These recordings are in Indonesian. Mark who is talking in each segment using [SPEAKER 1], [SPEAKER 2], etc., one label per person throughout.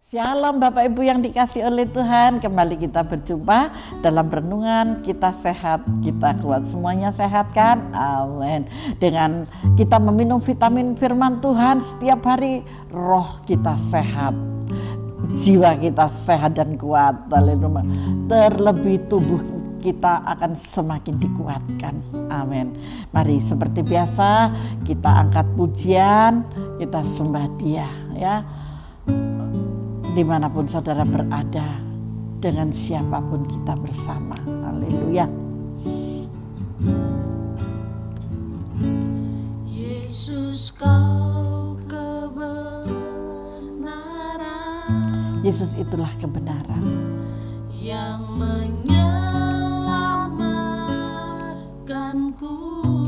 [SPEAKER 1] Shalom Bapak Ibu yang dikasih oleh Tuhan. Kembali kita berjumpa dalam renungan Kita Sehat, Kita Kuat. Semuanya sehat kan? Amin. Dengan kita meminum vitamin firman Tuhan setiap hari, roh kita sehat, jiwa kita sehat dan kuat. Terlebih tubuh kita akan semakin dikuatkan. Amin. Mari seperti biasa kita angkat pujian, kita sembah Dia ya. Dimanapun saudara berada, dengan siapapun kita bersama. Haleluya.
[SPEAKER 2] Yesus, kau kebenaran.
[SPEAKER 1] Yesus itulah kebenaran
[SPEAKER 2] yang menyelamatkanku.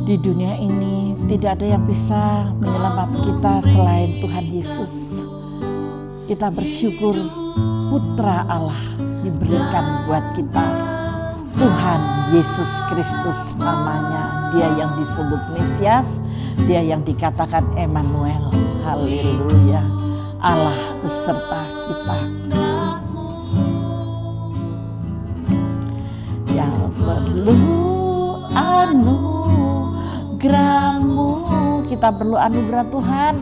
[SPEAKER 1] di dunia ini. Tidak ada yang bisa menyelamatkan kita selain Tuhan Yesus. Kita bersyukur Putra Allah diberikan buat kita. Tuhan Yesus Kristus namanya. Dia yang disebut Mesias, Dia yang dikatakan Emmanuel. Haleluya. Allah beserta kita. Yang perlu anugerah-Mu, kita perlu anugerah Tuhan.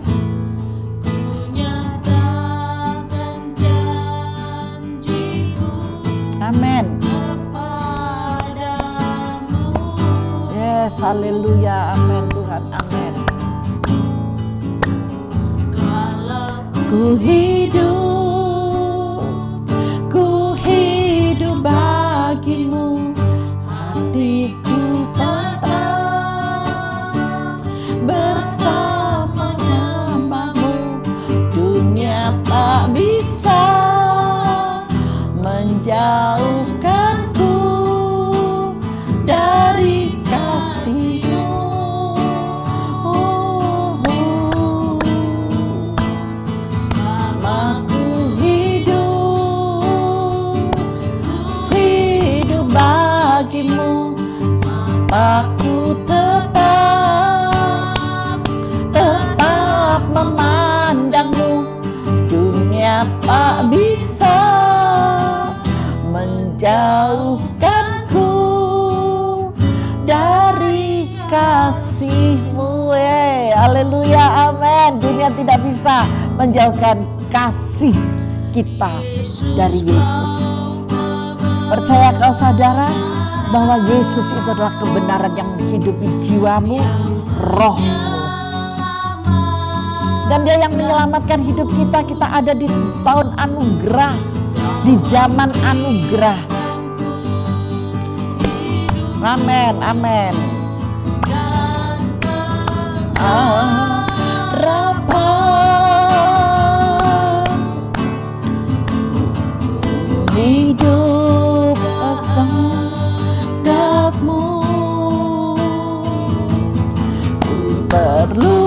[SPEAKER 1] Amin. Yes, haleluya, amin Tuhan, amin. Ku hidup bagimu, hatiku tetap bersama namamu. Dunia tak bisa menjauhkanku dari kasih-Mu. Selama ku hidup bagimu, mataku tetap memandangmu. Dunia tak bisa menjauhkanku dari kasih-Mu. Haleluya, amin. Dunia tidak bisa menjauhkan kasih kita dari Yesus. Percaya kau saudara bahwa Yesus itu adalah kebenaran yang menghidupi jiwamu, rohmu. Dan Dia yang menyelamatkan hidup kita. Kita ada di tahun anugerah, di zaman anugerah. Amin, amin. Harapan hidup bersama-Mu, ku perlu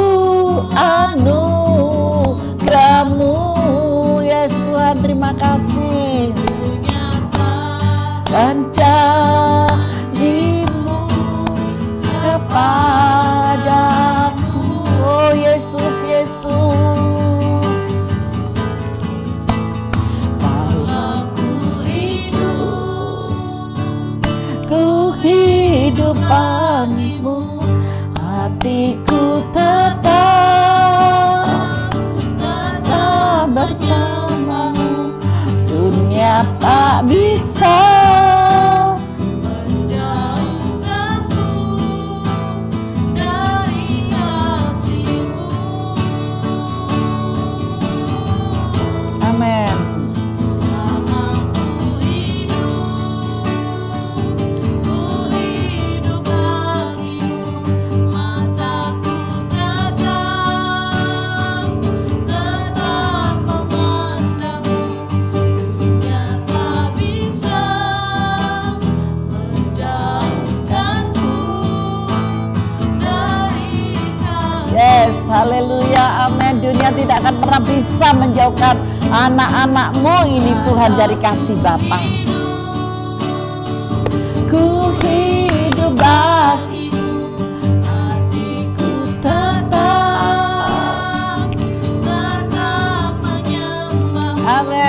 [SPEAKER 1] anugerah-Mu. Yes Tuhan, terima kasih. Dan janji-Mu kepadaku, oh Yesus, Yesus. Kalau ku hidup bagimu, hatiku tetap bersama-Mu. Dunia tak bisa
[SPEAKER 2] Menjauhkanku dari kasih-Mu.
[SPEAKER 1] amin.
[SPEAKER 2] Selama ku hidup bagimu, mataku tetap memandangmu. Dunia tak bisa menjauhkanku dari kasih.
[SPEAKER 1] Yes, haleluya, amin. Dunia tidak akan pernah bisa menjauhkan anak-anak-Mu ini Tuhan dari kasih Bapa. Ku hidup bagimu, hatiku tetap
[SPEAKER 2] Tetap menyembah.
[SPEAKER 1] amin.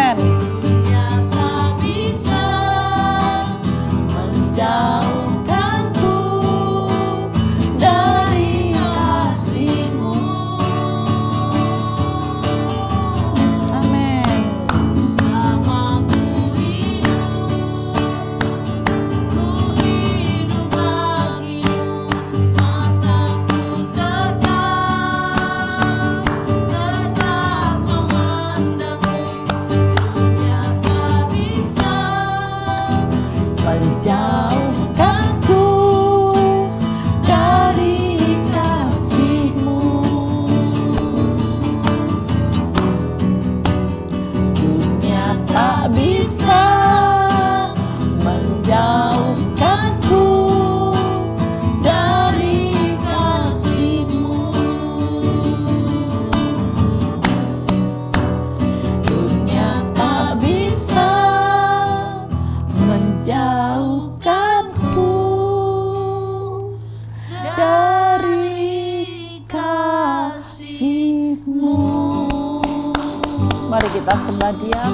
[SPEAKER 1] Mari kita sembah Dia.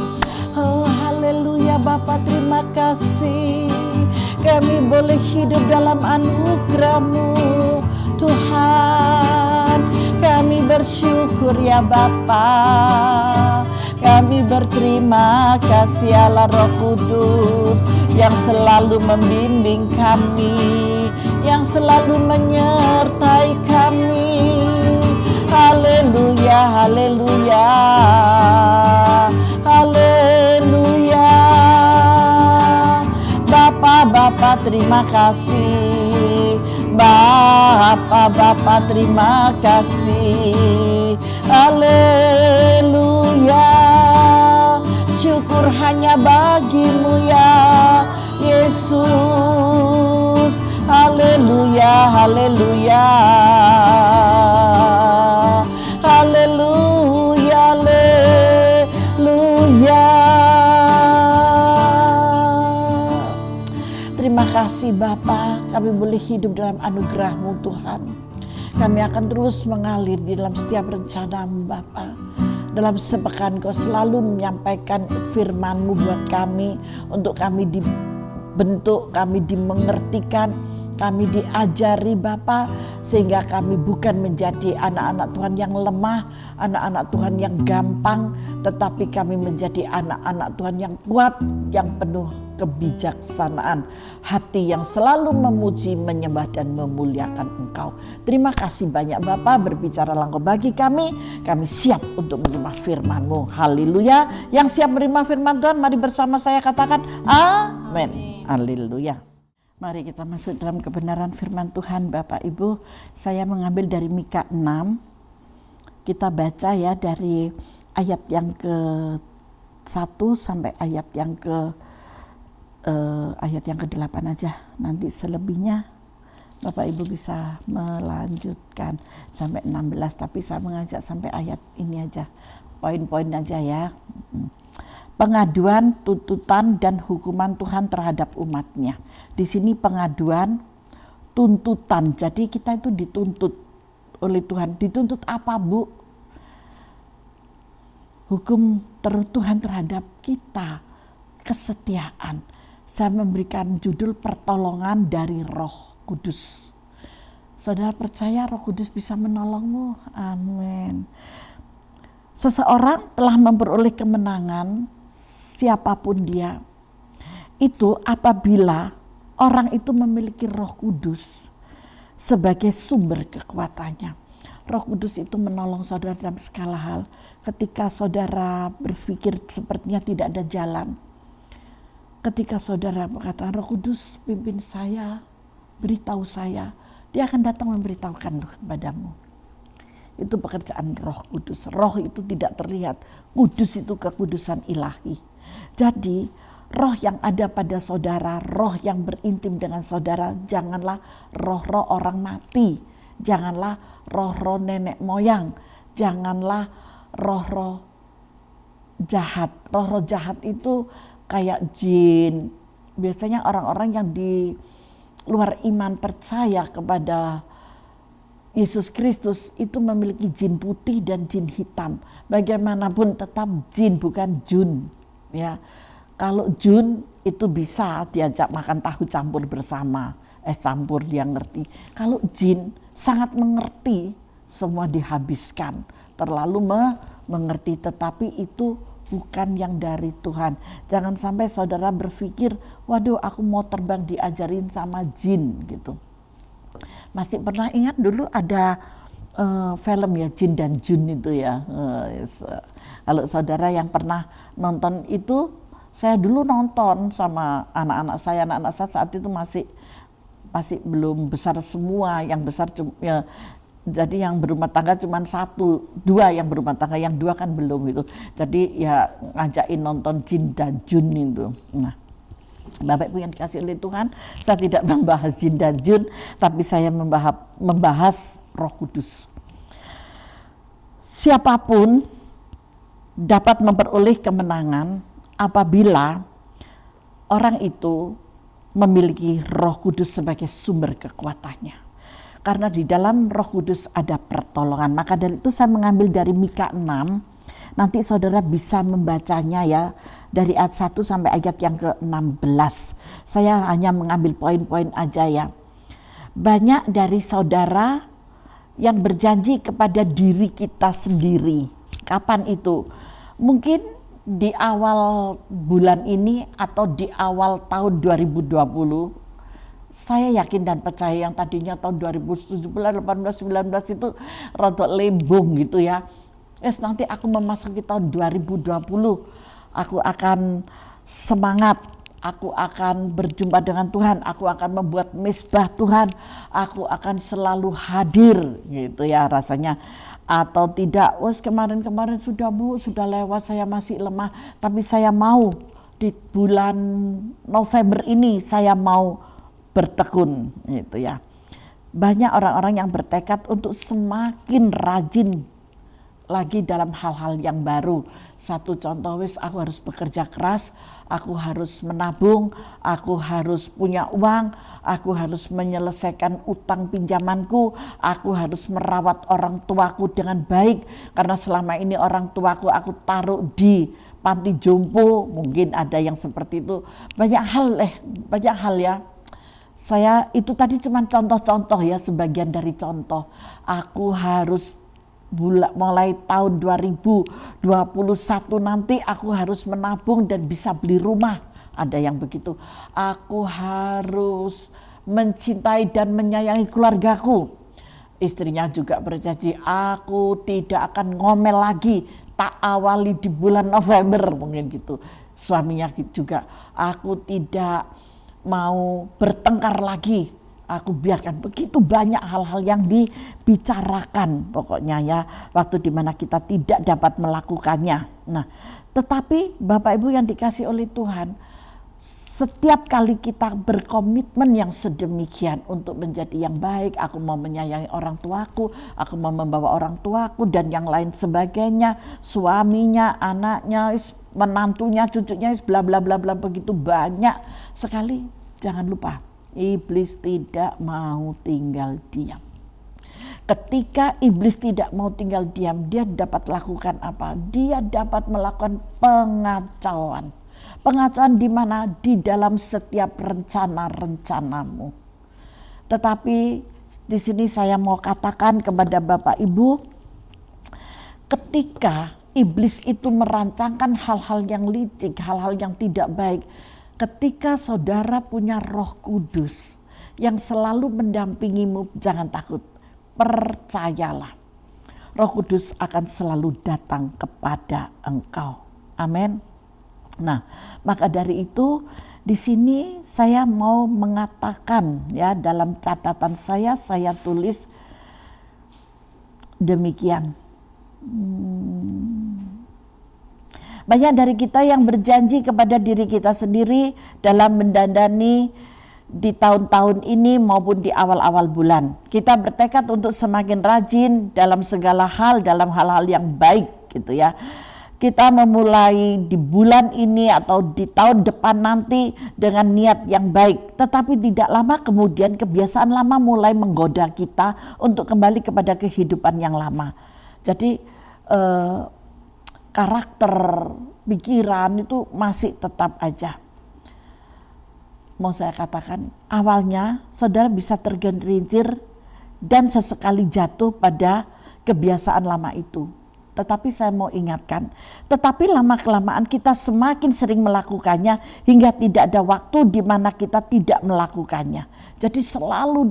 [SPEAKER 1] Oh haleluya Bapa, terima kasih kami boleh hidup dalam anugerah-Mu Tuhan. Kami bersyukur ya Bapa. Kami berterima kasih Allah Roh Kudus yang selalu membimbing kami, yang selalu menyertai kami. Haleluya, haleluya, haleluya. Bapa terima kasih. Bapa terima kasih. Haleluya. Syukur hanya bagimu ya Yesus. Haleluya, haleluya. Haleluya, haleluya. Terima kasih Bapa, kami boleh hidup dalam anugerah-Mu Tuhan. Kami akan terus mengalir di dalam setiap rencana-Mu Bapa. Dalam sepekan Kau selalu menyampaikan firman-Mu buat kami, untuk kami dibentuk, kami dimengertikan, kami diajari Bapa, sehingga kami bukan menjadi anak-anak Tuhan yang lemah, anak-anak Tuhan yang gampang, tetapi kami menjadi anak-anak Tuhan yang kuat, yang penuh kebijaksanaan, hati yang selalu memuji, menyembah dan memuliakan Engkau. Terima kasih banyak Bapa, berbicara langsung bagi kami siap untuk menerima firman-Mu. Haleluya. Yang siap menerima firman Tuhan, mari bersama saya katakan amin. Haleluya. Mari kita masuk dalam kebenaran firman Tuhan Bapak Ibu. Saya mengambil dari Mika 6. Kita baca ya dari ayat yang ke-1 sampai ayat yang ke-8 aja. Nanti selebihnya Bapak Ibu bisa melanjutkan sampai 16, tapi saya mengajak sampai ayat ini aja. Poin-poin aja ya. Pengaduan, tuntutan dan hukuman Tuhan terhadap umatnya. Di sini pengaduan, tuntutan. Jadi kita itu dituntut oleh Tuhan. Dituntut apa, Bu? Hukum Tuhan terhadap kita, kesetiaan. Saya memberikan judul pertolongan dari Roh Kudus. Saudara percaya Roh Kudus bisa menolongmu? Amin. Seseorang telah memperoleh kemenangan, siapapun dia, itu apabila orang itu memiliki Roh Kudus sebagai sumber kekuatannya. Roh Kudus itu menolong saudara dalam segala hal. Ketika saudara berpikir sepertinya tidak ada jalan, ketika saudara berkata, Roh Kudus pimpin saya, beritahu saya, Dia akan datang memberitahukan kepadamu. Itu pekerjaan Roh Kudus. Roh itu tidak terlihat, kudus itu kekudusan ilahi. Jadi roh yang ada pada saudara, roh yang berintim dengan saudara, janganlah roh-roh orang mati, janganlah roh-roh nenek moyang, janganlah roh-roh jahat. Roh-roh jahat itu kayak jin. Biasanya orang-orang yang di luar iman percaya kepada Yesus Kristus itu memiliki jin putih dan jin hitam. Bagaimanapun tetap jin, bukan jun. Ya, kalau jun itu bisa diajak makan tahu campur bersama, campur dia ngerti. Kalau jin sangat mengerti, semua dihabiskan, terlalu mengerti, tetapi itu bukan yang dari Tuhan. Jangan sampai saudara berpikir, waduh aku mau terbang diajarin sama jin gitu. Masih pernah ingat dulu ada film ya Jin dan Jun itu ya. Kalau saudara yang pernah nonton itu, saya dulu nonton sama anak-anak saya saat itu masih belum besar semua, yang besar ya, jadi yang berumah tangga cuma 1, 2 yang berumah tangga, yang 2 kan belum gitu. Jadi ya ngajakin nonton Jin dan Jun itu. Nah, Bapak Ibu yang dikasih oleh Tuhan, saya tidak membahas jin dan jun, tapi saya membahas Roh Kudus. Siapapun dapat memperoleh kemenangan apabila orang itu memiliki Roh Kudus sebagai sumber kekuatannya. Karena di dalam Roh Kudus ada pertolongan. Maka dari itu saya mengambil dari Mika 6 Nanti saudara bisa membacanya ya dari ayat 1 sampai ayat yang ke-16. Saya hanya mengambil poin-poin aja ya. Banyak dari saudara yang berjanji kepada diri kita sendiri. Kapan itu? Mungkin di awal bulan ini atau di awal tahun 2020. Saya yakin dan percaya yang tadinya tahun 2017, 18, 19 itu rada lembung gitu ya. Nanti aku memasuki tahun 2020, aku akan semangat, aku akan berjumpa dengan Tuhan, aku akan membuat misbah Tuhan, aku akan selalu hadir gitu ya rasanya. Atau tidak, kemarin-kemarin sudah Bu, sudah lewat, saya masih lemah, tapi saya mau di bulan November ini saya mau bertekun gitu ya. Banyak orang-orang yang bertekad untuk semakin rajin lagi dalam hal-hal yang baru. Satu contoh, aku harus bekerja keras, aku harus menabung, aku harus punya uang, aku harus menyelesaikan utang pinjamanku, aku harus merawat orang tuaku dengan baik karena selama ini orang tuaku aku taruh di panti jompo, mungkin ada yang seperti itu. Banyak hal ya. Saya itu tadi cuma contoh-contoh ya, sebagian dari contoh. Aku harus mulai tahun 2021 nanti aku harus menabung dan bisa beli rumah. Ada yang begitu. Aku harus mencintai dan menyayangi keluargaku. Istrinya juga berjanji, aku tidak akan ngomel lagi, tak awali di bulan November mungkin gitu. Suaminya juga, aku tidak mau bertengkar lagi, aku biarkan. Begitu banyak hal-hal yang dibicarakan pokoknya ya, waktu dimana kita tidak dapat melakukannya. Nah, tetapi Bapak Ibu yang dikasih oleh Tuhan, setiap kali kita berkomitmen yang sedemikian untuk menjadi yang baik, aku mau menyayangi orang tuaku, aku mau membawa orang tuaku dan yang lain sebagainya, suaminya, anaknya, menantunya, cucunya, bla bla bla bla, begitu banyak sekali. Jangan lupa, iblis tidak mau tinggal diam. Ketika iblis tidak mau tinggal diam, dia dapat lakukan apa? Dia dapat melakukan pengacauan. Pengacauan di mana? Di dalam setiap rencana-rencanamu. Tetapi di sini saya mau katakan kepada Bapak Ibu, ketika iblis itu merancangkan hal-hal yang licik, hal-hal yang tidak baik, ketika saudara punya Roh Kudus yang selalu mendampingimu, jangan takut, percayalah. Roh Kudus akan selalu datang kepada engkau. Amin. Nah, maka dari itu di sini saya mau mengatakan ya, dalam catatan saya tulis demikian. Banyak dari kita yang berjanji kepada diri kita sendiri dalam mendandani di tahun-tahun ini maupun di awal-awal bulan. Kita bertekad untuk semakin rajin dalam segala hal, dalam hal-hal yang baik gitu ya. Kita memulai di bulan ini atau di tahun depan nanti dengan niat yang baik. Tetapi tidak lama kemudian kebiasaan lama mulai menggoda kita untuk kembali kepada kehidupan yang lama. Jadi karakter, pikiran itu masih tetap aja. Mau saya katakan, awalnya saudara bisa tergelincir dan sesekali jatuh pada kebiasaan lama itu. Tetapi saya mau ingatkan, tetapi lama-kelamaan kita semakin sering melakukannya hingga tidak ada waktu di mana kita tidak melakukannya. Jadi selalu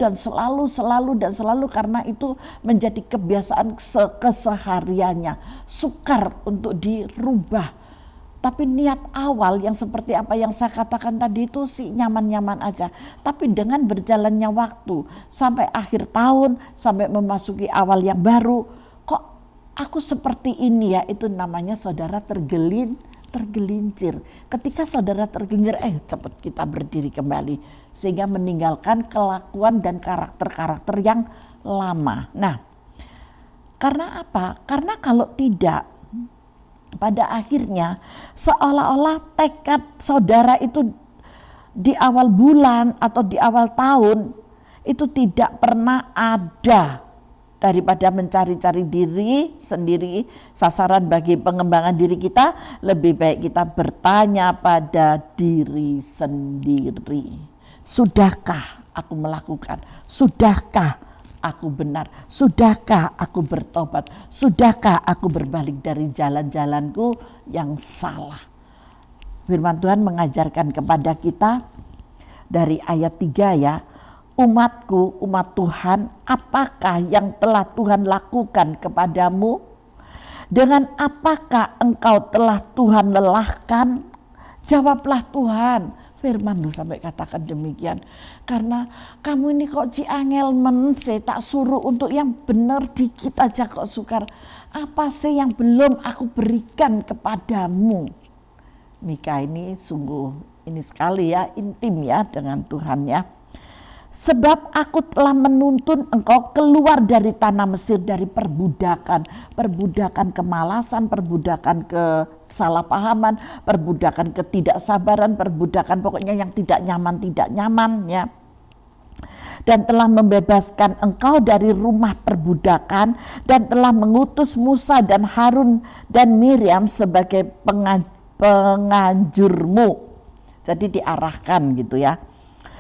[SPEAKER 1] karena itu menjadi kebiasaan kesehariannya, sukar untuk dirubah. Tapi niat awal yang seperti apa yang saya katakan tadi itu sih nyaman-nyaman aja. Tapi dengan berjalannya waktu sampai akhir tahun, sampai memasuki awal yang baru, kok aku seperti ini ya, itu namanya saudara tergelincir. Ketika saudara tergelincir, cepat kita berdiri kembali. Sehingga meninggalkan kelakuan dan karakter-karakter yang lama. Nah, karena apa? Karena kalau tidak, pada akhirnya seolah-olah tekad saudara itu di awal bulan atau di awal tahun itu tidak pernah ada daripada mencari-cari diri sendiri, sasaran bagi pengembangan diri kita, lebih baik kita bertanya pada diri sendiri. Sudahkah aku melakukan? Sudahkah aku benar? Sudahkah aku bertobat? Sudahkah aku berbalik dari jalan-jalanku yang salah? Firman Tuhan mengajarkan kepada kita dari ayat 3 ya. Umatku, umat Tuhan, apakah yang telah Tuhan lakukan kepadamu? Dengan apakah engkau telah Tuhan lelahkan? Jawablah Tuhan. Firman lu sampai katakan demikian. Karena kamu ini kok ciangel men, saya tak suruh untuk yang benar dikit aja kok sukar. Apa sih yang belum aku berikan kepadamu? Mika ini sungguh ini sekali ya, intim ya dengan Tuhan ya. Sebab aku telah menuntun engkau keluar dari tanah Mesir, dari perbudakan kemalasan, perbudakan kesalahpahaman, perbudakan ketidaksabaran, perbudakan pokoknya yang tidak nyaman ya. Dan telah membebaskan engkau dari rumah perbudakan, dan telah mengutus Musa dan Harun dan Miriam sebagai penganjurmu. Jadi diarahkan gitu ya.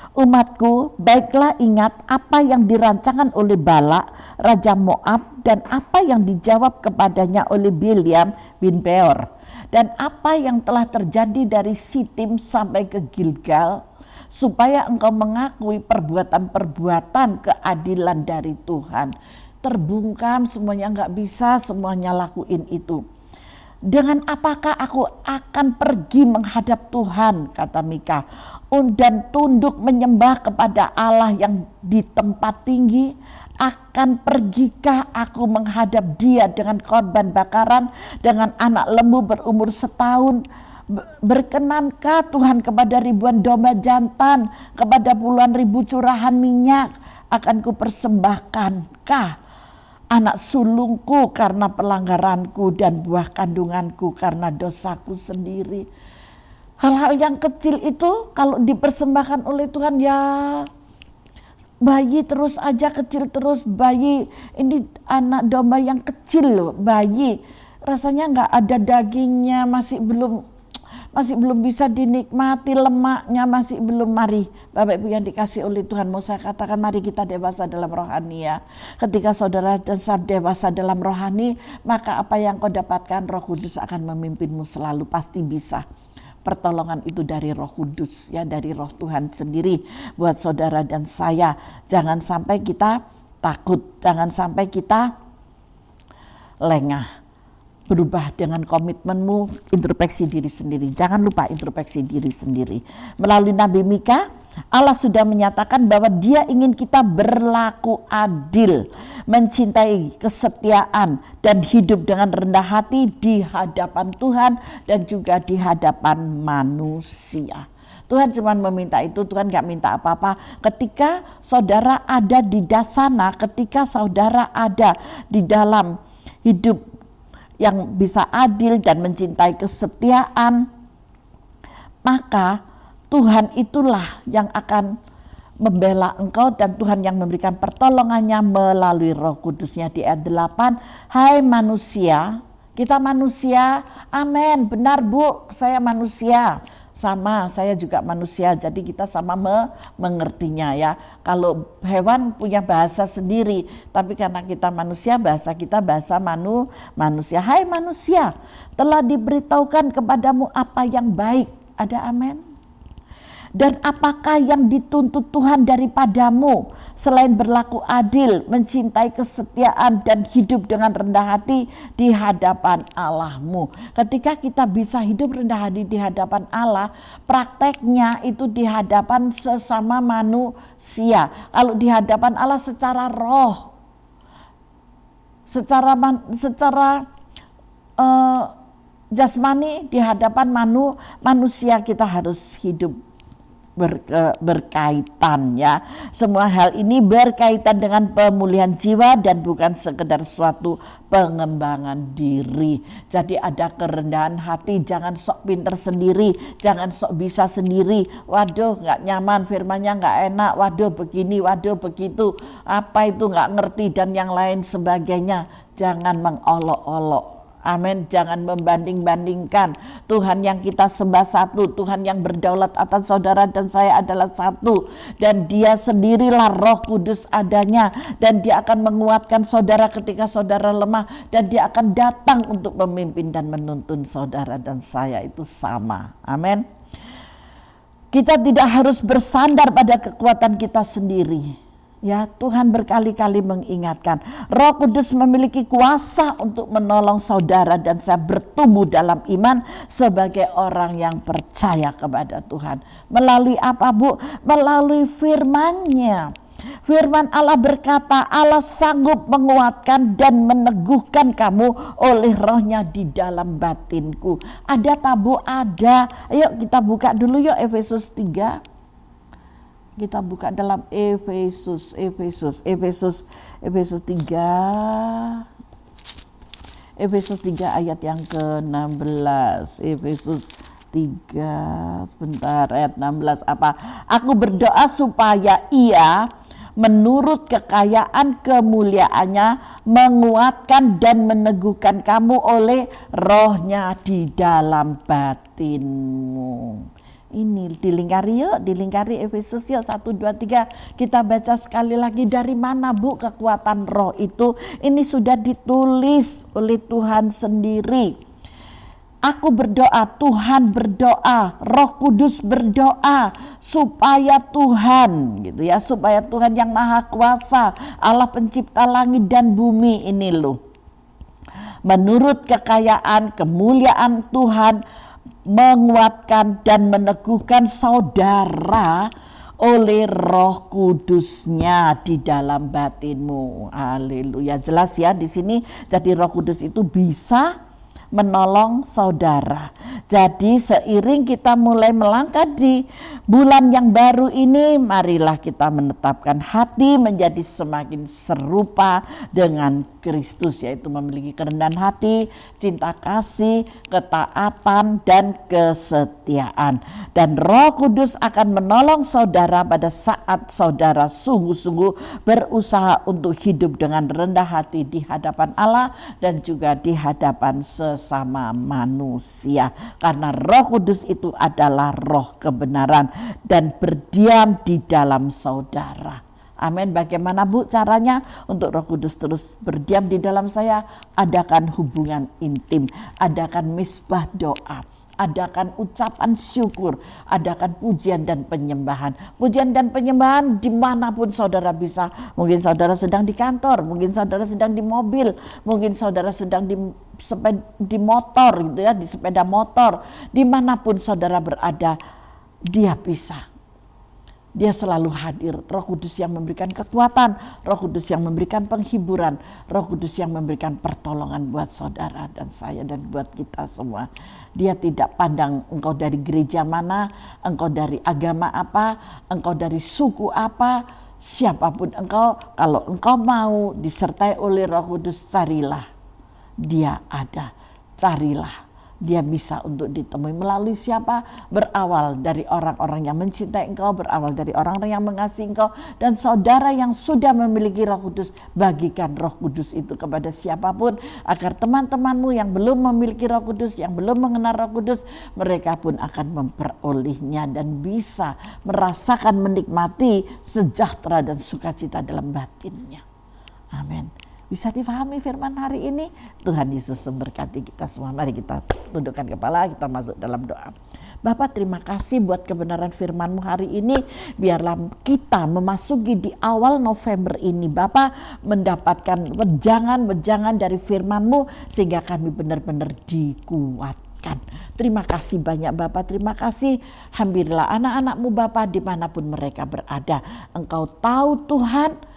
[SPEAKER 1] Umatku, baiklah ingat apa yang dirancangkan oleh Balak, Raja Moab, dan apa yang dijawab kepadanya oleh Bileam bin Beor, dan apa yang telah terjadi dari Sitim sampai ke Gilgal, supaya engkau mengakui perbuatan-perbuatan keadilan dari Tuhan. Terbungkam semuanya, enggak bisa semuanya lakuin itu. Dengan apakah aku akan pergi menghadap Tuhan, kata Mika, dan tunduk menyembah kepada Allah yang di tempat tinggi? Akan pergikah aku menghadap Dia dengan korban bakaran, dengan anak lembu berumur setahun? Berkenankah Tuhan kepada ribuan domba jantan, kepada puluhan ribu curahan minyak? Akan kupersembahkankah anak sulungku karena pelanggaranku, dan buah kandunganku karena dosaku sendiri? Hal-hal yang kecil itu kalau dipersembahkan oleh Tuhan ya bayi terus aja, kecil terus, bayi ini anak domba yang kecil loh, bayi rasanya nggak ada dagingnya, masih belum bisa dinikmati, lemaknya masih belum. Mari Bapak Ibu yang dikasih oleh Tuhan, mau saya katakan mari kita dewasa dalam rohani ya. Ketika saudara dan saya dewasa dalam rohani, maka apa yang kau dapatkan, Roh Kudus akan memimpinmu selalu, pasti bisa. Pertolongan itu dari Roh Kudus ya, dari Roh Tuhan sendiri buat saudara dan saya. Jangan sampai kita takut, jangan sampai kita lengah. Berubah dengan komitmenmu, introspeksi diri sendiri. Jangan lupa introspeksi diri sendiri. Melalui Nabi Mika, Allah sudah menyatakan bahwa Dia ingin kita berlaku adil, mencintai kesetiaan, dan hidup dengan rendah hati di hadapan Tuhan dan juga di hadapan manusia. Tuhan cuma meminta itu, Tuhan gak minta apa-apa. Ketika saudara ada di sana, ketika saudara ada di dalam hidup yang bisa adil dan mencintai kesetiaan, maka Tuhan itulah yang akan membela engkau, dan Tuhan yang memberikan pertolongannya melalui Roh Kudusnya. Di ayat 8, hai manusia, kita manusia, amin, benar Bu, saya manusia. Sama, saya juga manusia, jadi kita sama mengertinya ya. Kalau hewan punya bahasa sendiri, tapi karena kita manusia, bahasa kita bahasa manusia. Hai manusia, telah diberitahukan kepadamu apa yang baik. Ada amin? Dan apakah yang dituntut Tuhan daripadamu selain berlaku adil, mencintai kesetiaan, dan hidup dengan rendah hati di hadapan Allahmu. Ketika kita bisa hidup rendah hati di hadapan Allah, prakteknya itu di hadapan sesama manusia. Kalau di hadapan Allah secara roh, secara jasmani, di hadapan manusia kita harus hidup berkaitan ya. Semua hal ini berkaitan dengan pemulihan jiwa dan bukan sekedar suatu pengembangan diri. Jadi ada kerendahan hati, jangan sok pinter sendiri, jangan sok bisa sendiri. Waduh nggak nyaman, firmannya nggak enak, waduh begini, waduh begitu, apa itu nggak ngerti dan yang lain sebagainya. Jangan mengolok-olok. Amin. Jangan membanding-bandingkan. Tuhan yang kita sembah satu, Tuhan yang berdaulat atas saudara dan saya adalah satu, dan Dia sendirilah Roh Kudus adanya, dan Dia akan menguatkan saudara ketika saudara lemah, dan Dia akan datang untuk memimpin dan menuntun saudara dan saya itu sama. Amin. Kita tidak harus bersandar pada kekuatan kita sendiri. Ya, Tuhan berkali-kali mengingatkan, Roh Kudus memiliki kuasa untuk menolong saudara dan saya bertumbuh dalam iman sebagai orang yang percaya kepada Tuhan. Melalui apa, Bu? Melalui firman-Nya. Firman Allah berkata, Allah sanggup menguatkan dan meneguhkan kamu oleh Roh-Nya di dalam batinku. Ada tak, Bu? Ada. Ayo kita buka dulu yuk Efesus 3. Kita buka dalam Efesus 3. Efesus 3 ayat yang ke-16. Efesus 3 sebentar ayat 16 apa? Aku berdoa supaya Ia menurut kekayaan kemuliaannya menguatkan dan meneguhkan kamu oleh Roh-Nya di dalam batinmu. Ini dilingkari yuk, dilingkari Efesus yuk 1, 2, 3. Kita baca sekali lagi, dari mana, Bu, kekuatan roh itu? Ini sudah ditulis oleh Tuhan sendiri. Aku berdoa, Tuhan berdoa, Roh Kudus berdoa supaya Tuhan gitu ya, supaya Tuhan yang Maha Kuasa, Allah pencipta langit dan bumi ini loh, menurut kekayaan kemuliaan Tuhan menguatkan dan meneguhkan saudara oleh Roh Kudus-Nya di dalam batinmu. Haleluya. Jelas ya di sini. Jadi Roh Kudus itu bisa menolong saudara. Jadi seiring kita mulai melangkah di bulan yang baru ini, marilah kita menetapkan hati menjadi semakin serupa dengan Kristus, yaitu memiliki kerendahan hati, cinta kasih, ketaatan, dan kesetiaan. Dan Roh Kudus akan menolong saudara pada saat saudara sungguh-sungguh berusaha untuk hidup dengan rendah hati di hadapan Allah dan juga di hadapan sesama manusia. Karena Roh Kudus itu adalah roh kebenaran dan berdiam di dalam saudara. Amin. Bagaimana, Bu, caranya untuk Roh Kudus terus berdiam di dalam saya? Adakan hubungan intim, adakan misbah doa, adakan ucapan syukur, adakan pujian dan penyembahan. Pujian dan penyembahan dimanapun saudara bisa. Mungkin saudara sedang di kantor, mungkin saudara sedang di mobil, mungkin saudara sedang di motor gitu ya, di sepeda motor. Dimanapun saudara berada, Dia bisa. Dia selalu hadir. Roh Kudus yang memberikan kekuatan, Roh Kudus yang memberikan penghiburan, Roh Kudus yang memberikan pertolongan buat saudara dan saya dan buat kita semua. Dia tidak pandang engkau dari gereja mana, engkau dari agama apa, engkau dari suku apa, siapapun engkau. Kalau engkau mau disertai oleh Roh Kudus, carilah. Dia ada, carilah. Dia bisa untuk ditemui melalui siapa? Berawal dari orang-orang yang mencintai engkau, berawal dari orang-orang yang mengasihi engkau. Dan saudara yang sudah memiliki Roh Kudus, bagikan Roh Kudus itu kepada siapapun, agar teman-temanmu yang belum memiliki Roh Kudus, yang belum mengenal Roh Kudus, mereka pun akan memperolehnya dan bisa merasakan, menikmati sejahtera dan sukacita dalam batinnya. Amin. Bisa difahami firman hari ini? Tuhan Yesus memberkati kita semua. Mari kita tundukkan kepala, kita masuk dalam doa. Bapa, terima kasih buat kebenaran firman-Mu hari ini. Biarlah kita memasuki di awal November ini, Bapa, mendapatkan wejangan-wejangan dari firman-Mu sehingga kami benar-benar dikuatkan. Terima kasih banyak Bapak, terima kasih. Hampirlah anak-anak-Mu Bapak dimanapun mereka berada. Engkau tahu Tuhan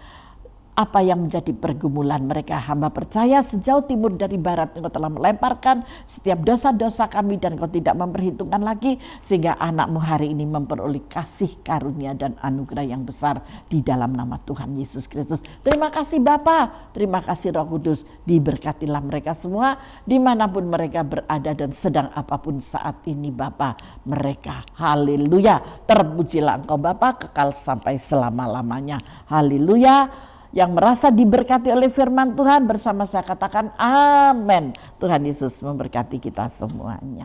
[SPEAKER 1] apa yang menjadi pergumulan mereka. Hamba percaya sejauh timur dari barat Engkau telah melemparkan setiap dosa-dosa kami dan Engkau tidak memperhitungkan lagi, sehingga anak-Mu hari ini memperoleh kasih karunia dan anugerah yang besar di dalam nama Tuhan Yesus Kristus. Terima kasih Bapa, terima kasih Roh Kudus, diberkatilah mereka semua dimanapun mereka berada dan sedang apapun saat ini Bapa mereka. Haleluya, terpujilah Engkau Bapa kekal sampai selama-lamanya. Haleluya. Yang merasa diberkati oleh firman Tuhan bersama saya katakan amin. Tuhan Yesus memberkati kita semuanya.